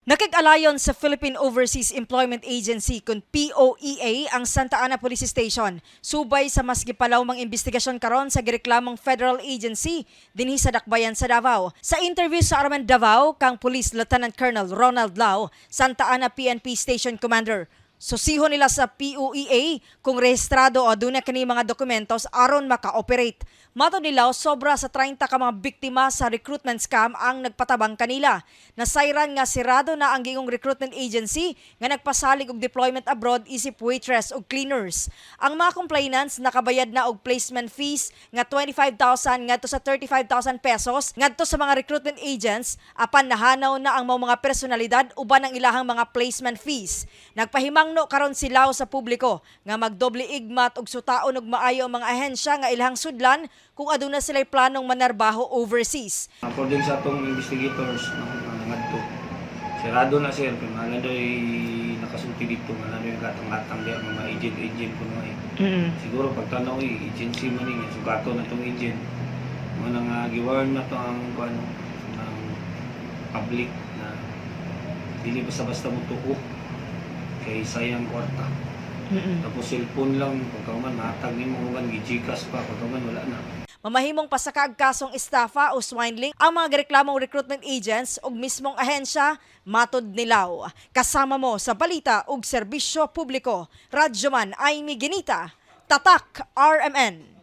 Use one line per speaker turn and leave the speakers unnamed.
Nakig-alayon sa Philippine Overseas Employment Agency kung POEA ang Santa Ana Police Station. Subay sa mas gipalaw mang investigasyon karon sa gireklamong federal agency dinhi sa Dakbayan sa Davao. Sa interview sa Arman Davao kang Police Lieutenant Colonel Ronald Lau, Santa Ana PNP Station Commander, susiho nila sa POEA kung rehistrado o aduna kini mga dokumentos aron maka-operate. Mato nila sobra sa 30 ka mga biktima sa recruitment scam ang nagpatabang kanila. Nasayran nga sirado na ang gingong recruitment agency nga nagpasalig og deployment abroad isip waitress o cleaners. Ang mga complainants nakabayad na og placement fees nga 25,000 ngadto sa 35,000 pesos ngadto sa mga recruitment agents apan nahanaw na ang mga personalidad uban ang ilahang mga placement fees. Nagpahimangno karon sila sa publiko nga magdoble igmat og sutaon og maayo ang mga ahensya nga ilahang sudlan kung aduna sila'y planong manarbaho overseas.
According sa atong investigators ngadto, sirado na sir kung ano doy nakasulti dito nga ano yung gatang-gatang diya mga agent kuno ay. Siguro pagtanaw agency man ni sugato na tong agent. Mo nang giwarn na to ang ano ng public na dili basta-basta mo tuko kay sayang kwarta. Tapos cellphone lang pagkaman matag nimo man gi-Gcash pa pagkaman wala na.
Mamahimong pasakag kasong estafa o swindling ang mga reklamong recruitment agents ug mismong ahensya matod nilaw. Kasama mo sa balita ug serbisyo publiko. Radyo man ay Ginita, Tatak RMN.